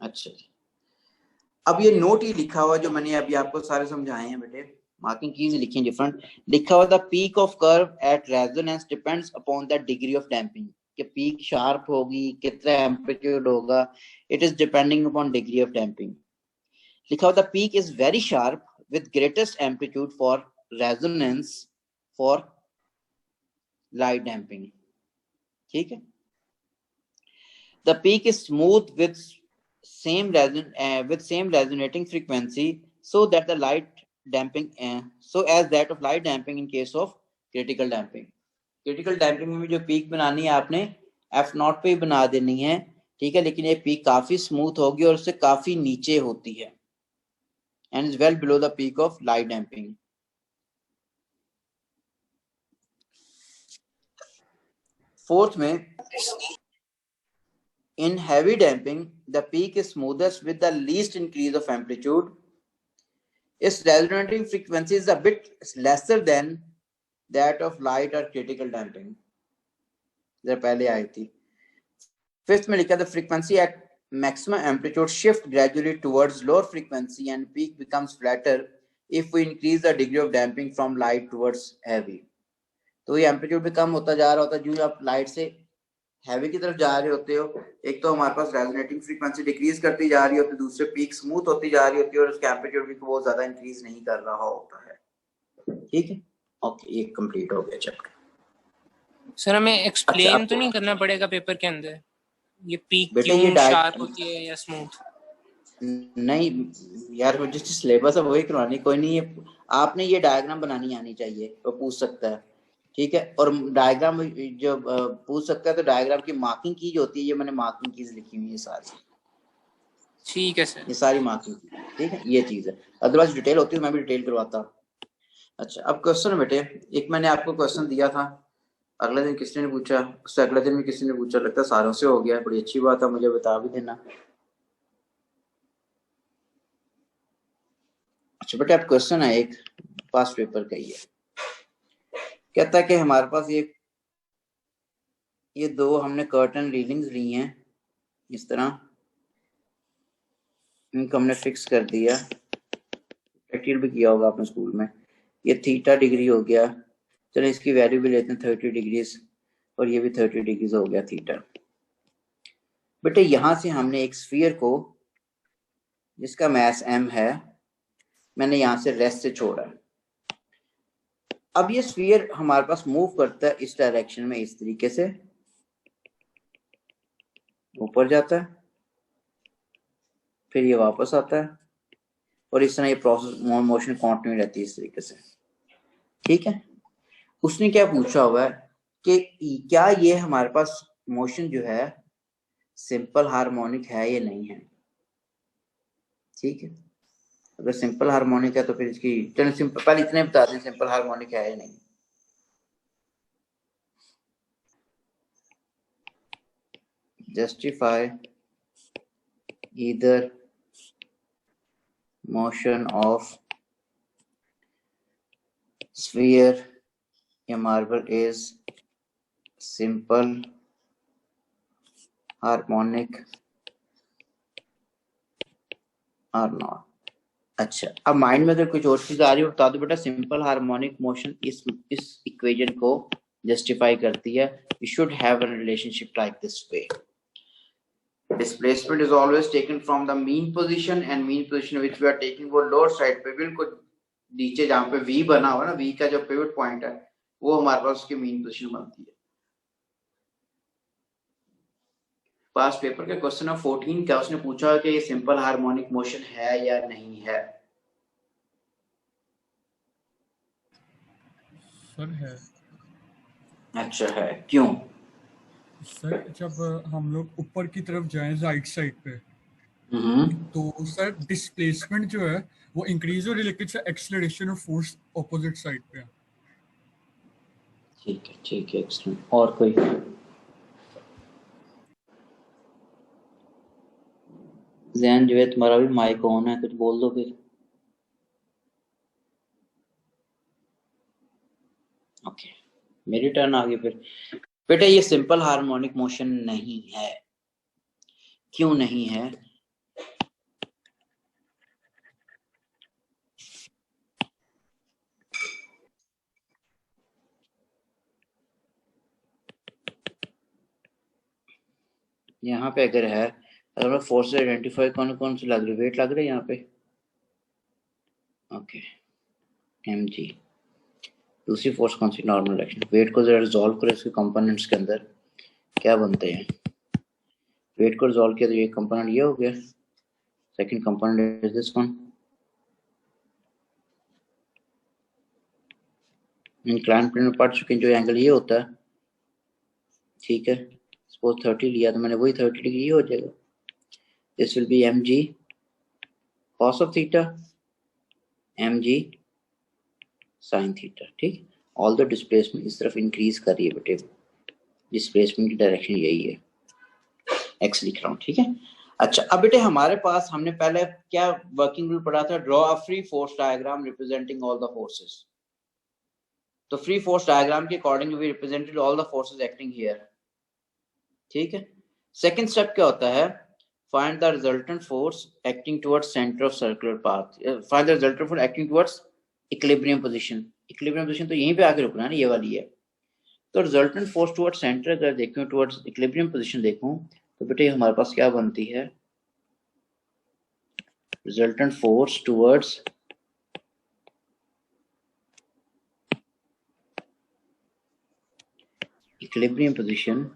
अच्छा, अब ये नोट ही लिखा हुआ जो मैंने अभी आपको सारे समझाए हैं बेटे, मार्किंग कीज लिखी है डिफरेंट। लिखा हुआ the peak of curve at resonance depends upon the degree of damping. कि पीक शार्प होगी, कितना एम्पलीट्यूड होगा, it is depending upon degree of damping. लिखा हुआ the peak is very sharp with greatest amplitude for resonance for light damping. ठीक है, the peak is smooth with same resonating frequency so that the light damping so as that of light damping in case of critical damping। critical damping में जो peak बनानी है आपने F0 पे ही बना देनी है। ठीक है, लेकिन ये पीक काफी स्मूथ होगी और उससे काफी नीचे होती है and is well below the peak of light damping। Fourth में, in heavy damping the peak is smoothest with the least increase of amplitude। its resonating frequency is a bit lesser than that of light or critical damping। जरा पहले आई थी। Fifth में लिखा, the frequency at maximum amplitude shift gradually towards lower frequency and peak becomes flatter if we increase the degree of damping from light towards heavy। तो ये amplitude भी कम होता जा रहा होता है जो आप लाइट से हैवी की तरफ जा रहे होते हो। एक तो हमारे पास रेजोनेटिंग फ्रीक्वेंसी डिक्रीज करती जा रही होती है, दूसरे पीक स्मूथ होती जा रही होती है और उसका एम्पलीट्यूड भी बहुत ज्यादा इंक्रीज नहीं कर रहा होता है। ठीक है, ओके, ये कंप्लीट हो गया चैप्टर। सर हमें एक्सप्लेन तो नहीं करना पड़ेगा पेपर के अंदर ये पीक बेटे ये क्यों शार्प होती है या स्मूथ? नहीं यार, जिस सिलेबस है वही करवानी, कोई नहीं है। आपने ये डायग्राम बनानी आनी चाहिए, वो पूछ सकता है। ठीक है, और डायग्राम जो पूछ सकता है तो डायग्राम की मार्किंग की होती है, ये मैंने मार्किंग कीज लिखी हुई है सारी। ठीक है सर, ये सारी मार्किंग। ठीक है, ये चीज है, अदरवाइज डिटेल होती है मैं भी डिटेल करवाता। अच्छा, अब क्वेश्चन बेटे, एक मैंने आपको क्वेश्चन दिया था, अगले दिन किसी ने पूछा, उससे अगले दिन भी किसी ने पूछा, लगता है सारों से हो गया, बड़ी अच्छी बात है, मुझे बता भी देना। अच्छा बेटे, अब क्वेश्चन है एक पास्ट पेपर का ही है। कहता है कि हमारे पास ये दो हमने कर्टन रीडिंग्स ली हैं, इस तरह इनको हमने फिक्स कर दिया, प्रैक्टिकल भी किया होगा आपने स्कूल में। ये थीटा डिग्री हो गया, चलो इसकी वैल्यू भी लेते हैं 30 डिग्रीज, और ये भी 30 डिग्रीज हो गया थीटा। बेटे यहां से हमने एक स्फीयर को जिसका मास m है, मैंने यहां से रेस्ट से छोड़ा। अब ये स्फीयर हमारे पास मूव करता है इस डायरेक्शन में, इस तरीके से ऊपर जाता है, फिर ये वापस आता है, और इस तरह ये प्रोसेस मोशन कंटिन्यू रहती है इस तरीके से। ठीक है, उसने क्या पूछा हुआ है कि क्या ये हमारे पास मोशन जो है सिंपल हार्मोनिक है या नहीं है। ठीक है, अगर सिंपल हार्मोनिक है तो फिर इसकी, चलो सिंपल पहले इतने बता दें सिंपल हार्मोनिक है या नहीं। Justify either motion of sphere a marble is simple harmonic or not। अच्छा, अब माइंड में अगर कुछ और चीज आ रही हो बता दो बेटा। सिंपल हार्मोनिक मोशन इस इक्वेशन को जस्टिफाई करती है। You should have a relationship like this way. Displacement is always taken from the mean position and mean position which we are taking वो लोअर साइड पे बिल्कुल नीचे जहां पे वी बना हुआ है ना, वी का जो पिवट पॉइंट है वो हमारे पास उसकी मीन पोजीशन बनती है। पास पेपर के क्वेश्चन नंबर 14 का उसने पूछा कि ये सिंपल हार्मोनिक मोशन है या नहीं है। सर है। अच्छा है, क्यों? सर जब हम लोग ऊपर की तरफ जाएं राइट साइड पे तो सर डिस्प्लेसमेंट जो है वो इंक्रीज हो रही है, लेकिन सर एक्सेलरेशन और फोर्स ऑपोजिट साइड पे है। ठीक है, ठीक है, एक्सलेंट। और कोई? जैन जो है तुम्हारा भी माइक ऑन है, कुछ बोल दो फिर। ओके, मेरी टर्न आ गई फिर। बेटा ये सिंपल हार्मोनिक मोशन नहीं है। क्यों नहीं है? यहाँ पे अगर है, अगर फोर्स आइडेंटिफाई कौन कौन से लग रही, वेट लग रही है यहाँ पे। Okay, m g. दूसरी फोर्स कौन सी? Normal action. वेट को जरा रिजॉल्व करो इसके कंपोनेंट्स के अंदर क्या बनते हैं। वेट को रिजॉल्व किया तो ये कंपोनेंट ये हो गया। Second component is this one. Incline plane में पढ़ चुके हैं, जो एंगल ये होता है, ठीक है। सपोज 30 लिया तो मैंने वही 30 डिग्री हो जाएगा। This will be m g cos of theta, m g sine theta, ठीक। ऑल द डिस्प्लेसमेंट इस तरफ इंक्रीज कर रही है बेटे, डिस्प्लेसमेंट की डायरेक्शन यही है, एक्स लिख रहा हूँ, ठीक है। अच्छा, अब बेटे हमारे पास हमने पहले क्या वर्किंग रूल पढ़ा था? Draw a free force diagram representing all the forces. तो फ्री फोर्स डायग्राम के according we represented all the forces acting here, ठीक है। सेकंड स्टेप क्या होता है? Find the resultant force acting towards centre of circular path. Find the resultant force acting towards equilibrium position. Equilibrium position तो यहीं पे आके रुकना है ना, ये वाली है। तो रिजल्टेंट फोर्स टुवर्ड्स सेंटर अगर देखूं, टुवर्ड्स इक्विलिब्रियम पोजीशन देखूं, तो बेटे हमारे पास क्या बनती है? Resultant force towards equilibrium position.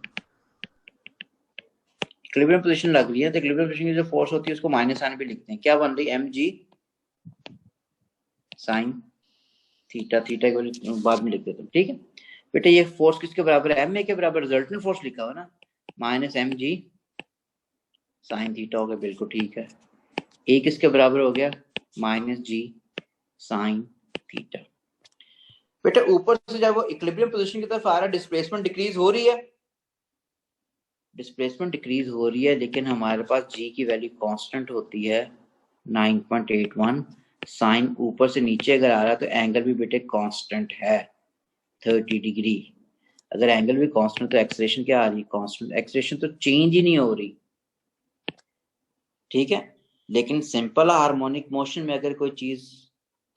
Equilibrium position लग रही है तो इक्विलिब्रियम पोजीशन की जो फोर्स होती है उसको माइनस साइन भी लिखते हैं। क्या बन रही है? M g sine theta. Theta को बाद में लिख देते हैं, ठीक है बेटे। ये फोर्स किसके बराबर है? एम ए के बराबर। रिजल्टेंट फोर्स लिखा हुआ ना, minus m g sine theta हो गया, बिल्कुल ठीक है। ए किसके बराबर हो गया? माइनस जी साइन थीटा। बेटा ऊपर से जब वो इक्विलिब्रियम पोजीशन की तरफ आ रहा है, डिस्प्लेसमेंट डिक्रीज हो रही है, डिस्प्लेसमेंट डिक्रीज हो रही है, लेकिन हमारे पास जी की वैल्यू कांस्टेंट होती है 9.81। साइन ऊपर से नीचे अगर आ रहा है तो एंगल भी बेटे कांस्टेंट है 30 डिग्री। अगर एंगल भी कांस्टेंट तो एक्सेलरेशन क्या आ रही है? कांस्टेंट। एक्सेलरेशन तो चेंज ही नहीं हो रही, ठीक है। लेकिन सिंपल हार्मोनिक मोशन में अगर कोई चीज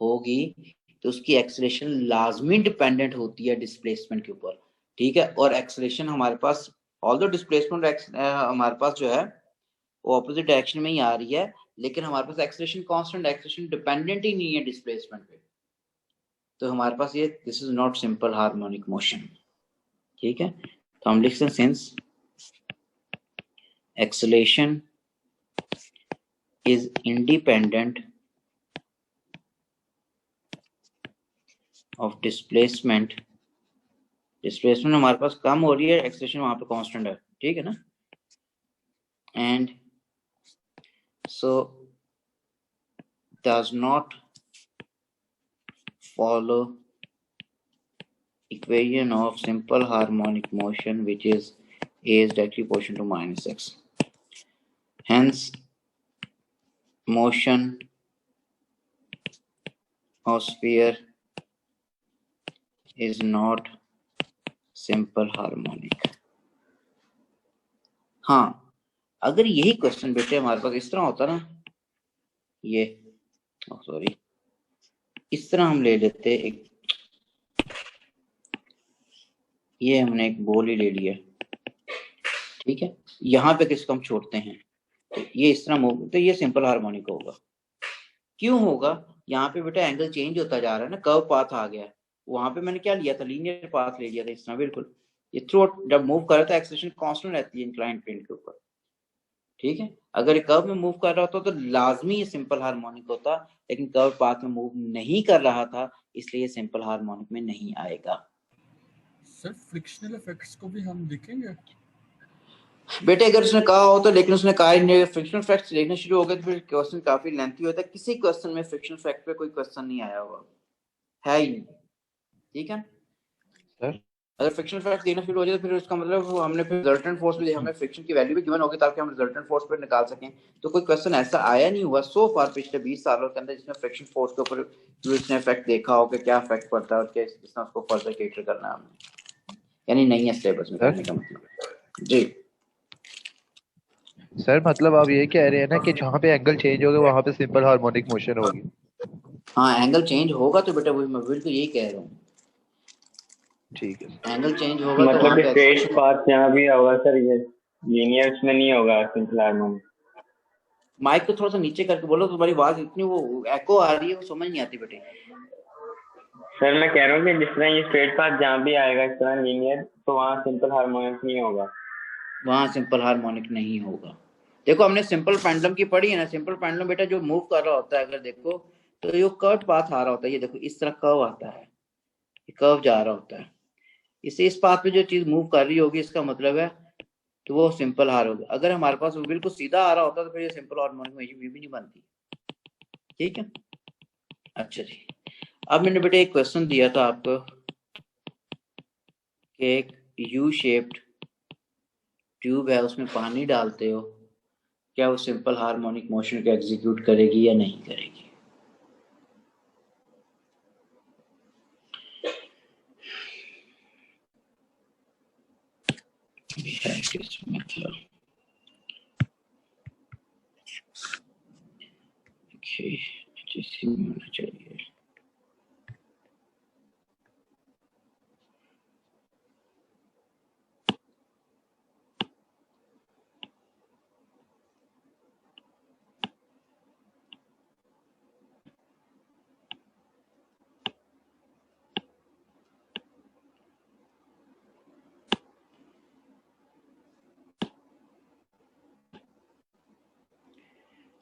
होगी तो उसकी एक्सेलरेशन लाजमी डिपेंडेंट होती है डिस्प्लेसमेंट के ऊपर, ठीक है। और एक्सेलरेशन हमारे पास, ऑल्दो डिस्प्लेसमेंट हमारे पास जो है वो ऑपोजिट डायरेक्शन में ही आ रही है, लेकिन हमारे पास एक्सेलरेशन कांस्टेंट, एक्सेलरेशन डिपेंडेंट ही नहीं है डिस्प्लेसमेंट पे। तो हमारे पास ये this is not simple harmonic motion, ठीक है। तो हम लिख सकते हैं since acceleration is independent of displacement। Displacement हमारे पास कम हो रही है, एक्सेलरेशन वहां पे कांस्टेंट है, ठीक है ना। And so does not follow equation of simple harmonic motion which is a is directly proportional to minus x. Hence motion of sphere is not simple harmonic। हाँ, अगर यही क्वेश्चन बेटे हमारे पास इस तरह होता ना, ये सॉरी इस तरह हम ले लेते एक, ये हमने एक बॉल ही ले लिया, ठीक है, यहाँ पे किसको हम छोड़ते हैं, तो ये इस तरह मूव, तो ये सिंपल हार्मोनिक होगा। क्यों होगा, यहाँ पे बेटा एंगल चेंज होता जा रहा है ना, कर्व पाथ आ गया है। वहां पे मैंने क्या लिया था, लीनियर पाथ ले लिया था इस तरह, बिल्कुल ये थ्रू जब मूव कर रहा था एक्सेलरेशन कांस्टेंट रहती है इंक्लाइंड प्लेन के ऊपर, ठीक है। अगर ये कर्व में मूव कर रहा होता तो लाजमी ये सिंपल हार्मोनिक होता, लेकिन कर्व पाथ में मूव नहीं कर रहा था, इसलिए सिंपल हार्मोनिक में नहीं आएगा। सर फ्रिक्शनल इफेक्ट्स को भी हम देखेंगे बेटे, अगर उसने कहा हो तो, लेकिन उसने कहा ही नहीं। फ्रिक्शनल फैक्ट्स देखने शुरू हो गए तो फिर क्वेश्चन काफी लेंथी होता है। किसी क्वेश्चन में फ्रिक्शनल फैक्ट पे कोई क्वेश्चन नहीं आया हुआ है ही नहीं, ठीक है सर। अगर फ्रिक्शनल फैक्ट देखना शुरू हो जाए तो फिर उसका मतलब हमने फिर रिजल्टेंट फोर्स भी, हमें फ्रिक्शन की वैल्यू भी गिवन होगी ताकि हम रिजल्टेंट फोर्स पर निकाल सकें। तो कोई क्वेश्चन ऐसा आया नहीं हुआ सो फार पिछले 20 सालों के अंदर जिसने फ्रिक्शन फोर्स के ऊपर इसने इफेक्ट देखा हो कि क्या इफेक्ट पड़ता है और क्या जिसने उसको फर्दर कैटर करना है हमने, यानी नहीं है सिलेबस में करने का मतलब। जी सर मतलब आप ये कह रहे हैं ना कि जहाँ पे एंगल चेंज होगा वहाँ पे सिंपल हार्मोनिक मोशन होगी। हाँ, एंगल चेंज होगा तो बेटा वही मैं बिल्कुल यही कह रहा हूँ, ठीक है। एंगल चेंज होगा तो मतलब वहाँ कि पे स्ट्रेट पाथ जहाँ भी होगा सर, ये लीनियर में नहीं होगा सिंपल हार्मोनिक। माइक को थोड़ा सा नीचे करके बोलो, तुम्हारी आवाज इतनी वो एको आ रही है, वो समझ नहीं आती बेटे। सर मैं कह रहा हूँ कि जिस तरह ये स्ट्रेट पाथ जहाँ भी आएगा इस तरह लीनियर, तो वहाँ सिंपल हार्मोनिक नहीं होगा। वहां सिंपल हार्मोनिक नहीं होगा। देखो हमने सिंपल पेंडुलम की पढ़ी है ना, सिंपल पेंडुलम बेटा जो मूव कर रहा होता है, अगर देखो तो ये कर्व पाथ आ रहा होता है, ये देखो इस तरह कर्व आता है, ये कर्व जा रहा होता है, इससे इस पाथ पे जो चीज मूव कर रही होगी इसका मतलब है तो वो सिंपल हार होगा। अगर हमारे पास वो बिल्कुल सीधा आ रहा होता तो फिर ये सिंपल हार्मोनिक में भी नहीं बनती, ठीक है। अच्छा जी, अब मैंने बेटा एक क्वेश्चन दिया था आपको कि एक यू शेप्ड ट्यूब है, उसमें पानी डालते हो, क्या वो सिंपल हार्मोनिक मोशन को एग्जीक्यूट करेगी या नहीं करेगी। किसमें था, इसी में होना चाहिए।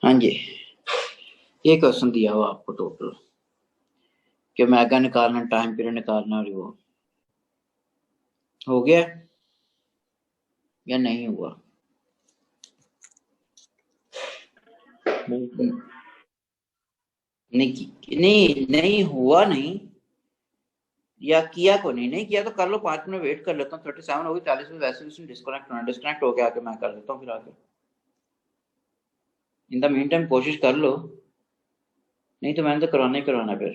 हाँ जी, ये क्वेश्चन दिया हुआ आपको टोटल कि मेगा निकालना, टाइम पीरियड निकालना, और वो हो गया या नहीं हुआ। नहीं हुआ नहीं, या किया को नहीं किया तो कर लो, 5 मिनट वेट कर लेता हूँ। 37 होगी, 40 में वैसे भी डिस्कनेक्ट हो गया, आके मैं कर देता हूँ फिर आके। इन द मीन टाइम कोशिश कर लो, नहीं तो मैंने तो करवाना ही करवाना फिर।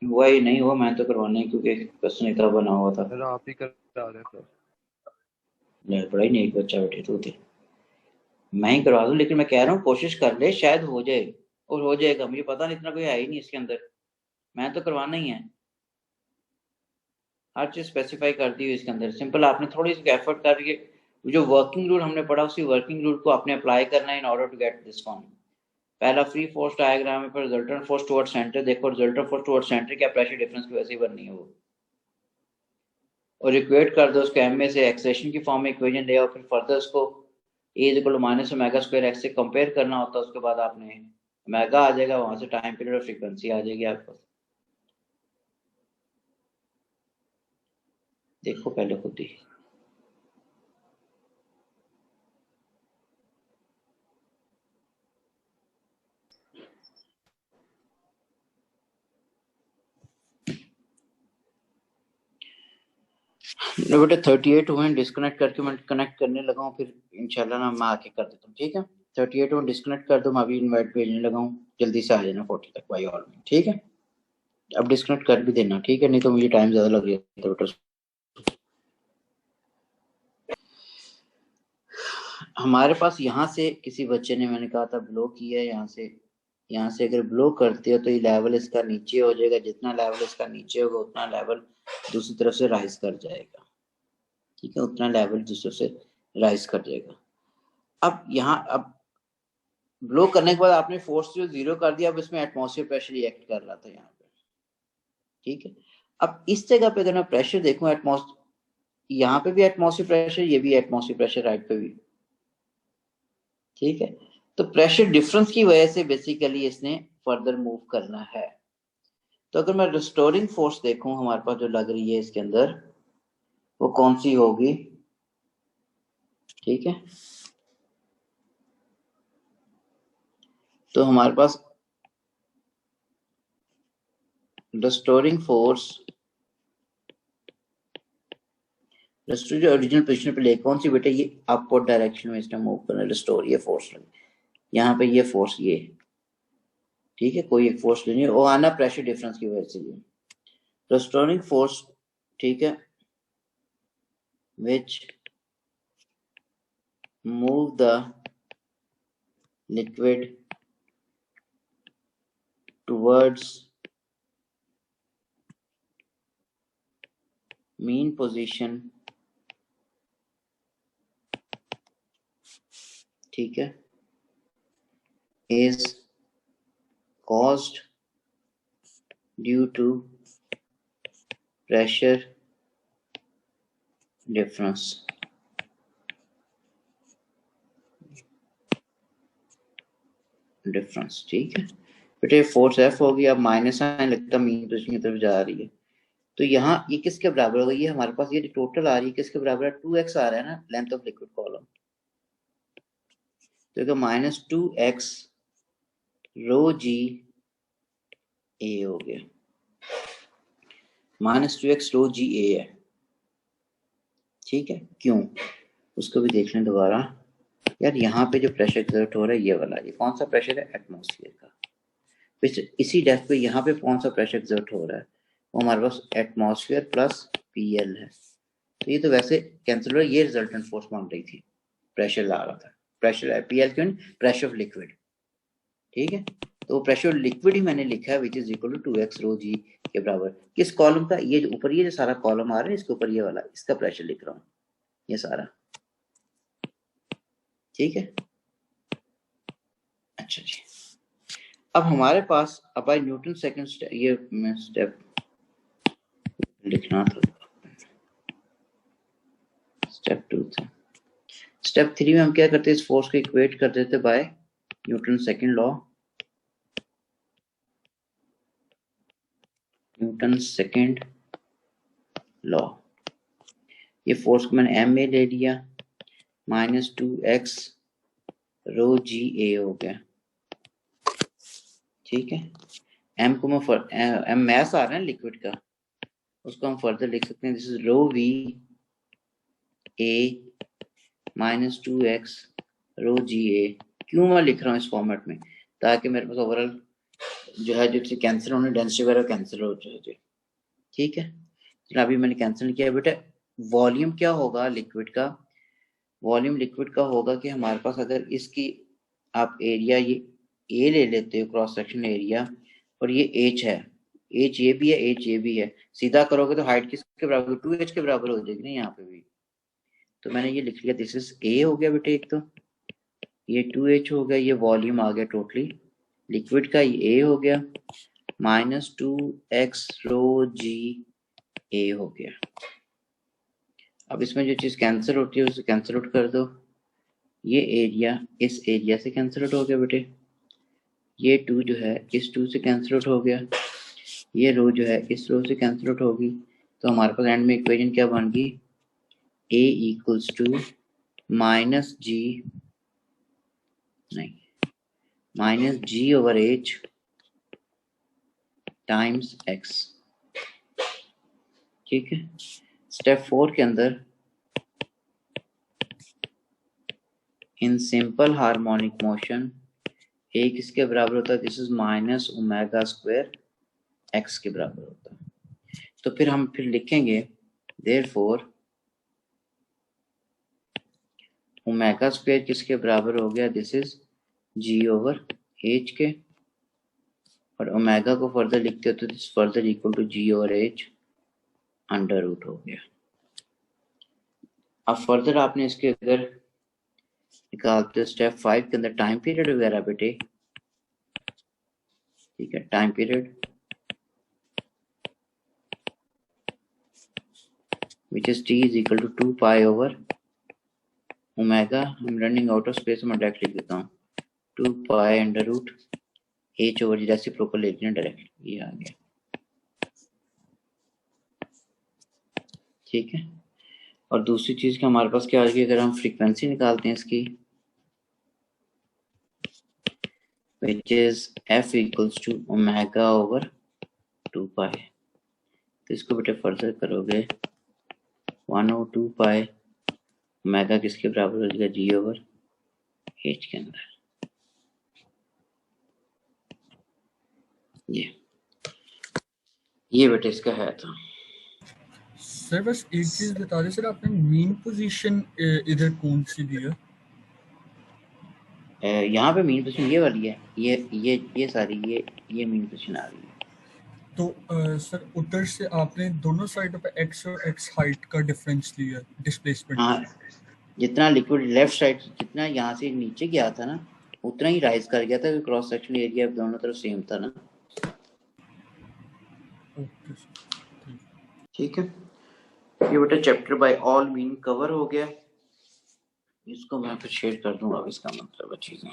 हुआ ही नहीं हुआ, मैं तो करवाना ही, क्योंकि क्वेश्चन इतना बना हुआ था। सर आप ही करा रहे हैं सर। बड़ा ही नहीं बच्चा बैठे तो थे, मैं ही करवा दूं, लेकिन मैं कह रहा हूँ कोशिश कर ले, शायद हो जाए। और हो जाएगा, मुझे पता नहीं, इतना कोई है ही नहीं इसके अंदर, मैं तो करवाना ही है। हर चीज स्पेसिफाई कर दी हुई इसके अंदर, सिंपल आपने थोड़ी सी एफर्ट करके जो वर्किंग रूल हमने पढ़ा उसी वर्किंग रूल को आपने अप्लाई करना है in order to get this one. पहला फ्री फोर्स डायग्राम है, फिर रिजल्टेंट फोर्स टुवर्ड सेंटर। देखो रिजल्टेंट फोर्स टुवर्ड सेंटर क्या प्रेशर डिफरेंस की वजह से बननी है वो, और इक्वेट कर दो उसको एम में से, एक्सेशन की फॉर्म में इक्वेशन ले आओ, फिर फर्दर उसको a equal to minus omega square x से कंपेयर करना होता है। उसके बाद आपने ओमेगा आ जाएगा, वहां से टाइम पीरियड और फ्रीक्वेंसी आ जाएगी आपको। देखो पहले खुद ही, बेटे 38 हुए डिस्कनेक्ट करके मैं कनेक्ट करने लगा हूँ, फिर इंशाल्लाह ना मैं आके कर देता हूँ, ठीक है। 38 हुए डिस्कनेक्ट कर दो, मैं अभी इनवाइट भेजने लगा हूँ, जल्दी से आ जाना 40 तक बाई ऑल में, ठीक है। अब डिस्कनेक्ट कर भी देना, ठीक है, नहीं तो मुझे टाइम ज्यादा लग जाता है बेटा। हमारे पास यहाँ से किसी बच्चे ने, मैंने कहा था ब्लॉक किया है यहाँ से, यहाँ से अगर ब्लो करते हो तो ये लेवल इसका नीचे हो जाएगा, जितना लेवल इसका नीचे होगा उतना लेवल दूसरी तरफ से राइज कर जाएगा, ठीक है, उतना लेवल दूसरी तरफ से राइज कर जाएगा। अब यहाँ अब ब्लो करने के बाद आपने फोर्स जो 0 कर दिया, अब इसमें एटमॉस्फेयर प्रेशर रिएक्ट कर रहा था यहाँ पे, ठीक है। अब इस जगह पे अगर मैं प्रेशर देखूं, यहाँ पे भी एटमॉस्फेयर प्रेशर, ये भी एटमॉस्फेयर प्रेशर राइट पे भी, ठीक है। तो प्रेशर डिफरेंस की वजह से बेसिकली इसने फर्दर मूव करना है। तो अगर मैं रिस्टोरिंग फोर्स देखूं हमारे पास जो लग रही है इसके अंदर, वो कौन सी होगी, ठीक है। तो हमारे पास रिस्टोरिंग फोर्स, रिस्टोर जो ओरिजिनल पोजीशन पे ले, कौन सी बेटे, ये अपवर्ड डायरेक्शन में इसने मूव करना, रिस्टोर, ये फोर्स यहाँ पे, ये फोर्स ये, ठीक है, कोई एक फोर्स लेनी है, वो आना प्रेशर डिफरेंस की वजह से ये रिस्टोरिंग फोर्स, ठीक है, which move the liquid towards mean position, ठीक है, is caused due to pressure difference, ठीक है बेटे। फोर्स एफ होगी, अब माइनस साइन लगता मीन पोजीशन की तरफ जा रही है, तो यहाँ ये किसके बराबर होगा, ये हमारे पास ये टोटल आ रही है किसके बराबर है, 2x आ रहा है ना, लेंथ ऑफ लिक्विड कॉलम, तो माइनस 2x रो जी ए हो गया, माइनस 2x रो जी ए है, ठीक है। क्यों, उसको भी देख लें दोबारा यार। यहाँ पे जो प्रेशर एक्सर्ट हो रहा है ये वाला, ये कौन सा प्रेशर है, एटमॉस्फेयर का। इसी डेप्थ पे यहाँ पे कौन सा प्रेशर एक्सर्ट हो रहा है, वो हमारे पास एटमॉस्फेयर प्लस पीएल है, तो ये तो वैसे कैंसिल हो रहा है, ये रिजल्टेंट फोर्स मान रही थी, प्रेशर ला रहा था, प्रेशर पीएल क्यों, प्रेशर ऑफ लिक्विड, ठीक है। तो वो प्रेशर लिक्विड ही मैंने लिखा है, which is equal to 2x rho g के बराबर, किस कॉलम का, ये जो ऊपर ये जो सारा कॉलम आ रहा है इसके ऊपर ये वाला, इसका प्रेशर लिख रहा हूँ, ये सारा, ठीक है। अच्छा जी, अब हमारे पास अब बाय न्यूटन सेकंड स्टेप, ये मैं स्टेप लिखना था, स्टेप 2 था। स्टेप 3 में हम क्या करते हैं, इस फोर्स को इक्वेट कर देते by Newton second law, Newton second law. ये फोर्स को मैंने एम ए ले लिया, माइनस 2x रो जी ए हो गया, ठीक है। एम को मैं एम मैस आ रहा है लिक्विड का, उसको हम फर्दर लिख सकते हैं, this is rho v a minus 2x rho g a. क्यों मैं लिख रहा हूँ इस फॉर्मेट में, ताकि मेरे पास ओवरऑल जो है जो कैंसिल होने, डेंसिटी वगैरह कैंसिल हो जाए, ठीक है। तो अभी मैंने कैंसिल किया बेटा। वॉल्यूम क्या होगा लिक्विड का, वॉल्यूम लिक्विड का होगा कि हमारे पास अगर इसकी आप एरिया ये ए ले लेते हो, क्रॉस सेक्शन एरिया, और ये एच है, एच ये भी है, एच ये भी है, सीधा करोगे तो हाइट किसके बराबर, 2h के बराबर हो जाएगी ना यहाँ पे भी। तो मैंने ये लिख लिया, दिस इज ए हो गया बेटे, एक तो ये 2h हो गया, ये वॉल्यूम आ गया टोटली लिक्विड का, ये ए हो गया, माइनस 2x रो जी ए हो गया। अब इसमें जो चीज कैंसिल होती है उसे कैंसिल आउट कर दो, ये एरिया इस एरिया से कैंसिल आउट हो गया बेटे, ये 2 जो है इस 2 से कैंसिल आउट हो गया, ये रो जो है इस रो से कैंसिल आउट होगी, तो हमारे पास एंड में इक्वेशन क्या बन गई, a इक्वल्स टू माइनस जी, नहीं, माइनस जी ओवर एच टाइम्स एक्स, ठीक है। स्टेप 4 के अंदर इन सिंपल हार्मोनिक मोशन ए किसके बराबर होता है, this is minus omega square x के बराबर होता है। तो फिर हम लिखेंगे देयरफॉर ओमेगा स्क्वायर किसके बराबर हो गया, this is g over h के, और ओमेगा को फर्दर लिखते हो तो this further equal to g और एच अंडर रूट हो गया। अब फर्दर आपने इसके अगर निकालते हो स्टेप 5 के अंदर टाइम पीरियड वगैरह बेटे, ठीक है, time period which is t is equal to 2 pi over omega, I'm running out of space, मैं डायरेक्ट लिख देता हूँ 2 pi under root h over reciprocal लिख लेना डायरेक्ट, ये आ गया, ठीक है। और दूसरी चीज का हमारे पास क्या आ गई, अगर हम फ्रीक्वेंसी निकालते हैं इसकी which is f equals to omega over 2 pi, तो इसको बेटे फर्दर करोगे 1 over 2 pi ओमेगा किसके बराबर हो जाएगा, जी ओवर एच के अंदर। ये बेटे इसका है। था सर बस एक चीज बता दें सर, आपने मीन पोजीशन इधर कौन सी दी है? यहाँ पे मीन पोजीशन ये वाली है, ये सारी ये मीन पोजीशन आ रही है। तो सर उधर से आपने दोनों साइडों पे x और x हाइट का डिफरेंस लिया डिस्प्लेसमेंट। हाँ, जितना लिक्विड लेफ्ट साइड जितना यहाँ से नीचे गया था ना उतना ही राइज कर गया था, क्रॉस सेक्शन एरिया दोनों तरफ सेम था ना। ओके ठीक है, ये बेटा chapter by all mean cover हो गया। इसको मैं फिर शेयर कर दूंगा, अब इसका मतलब है चीजें।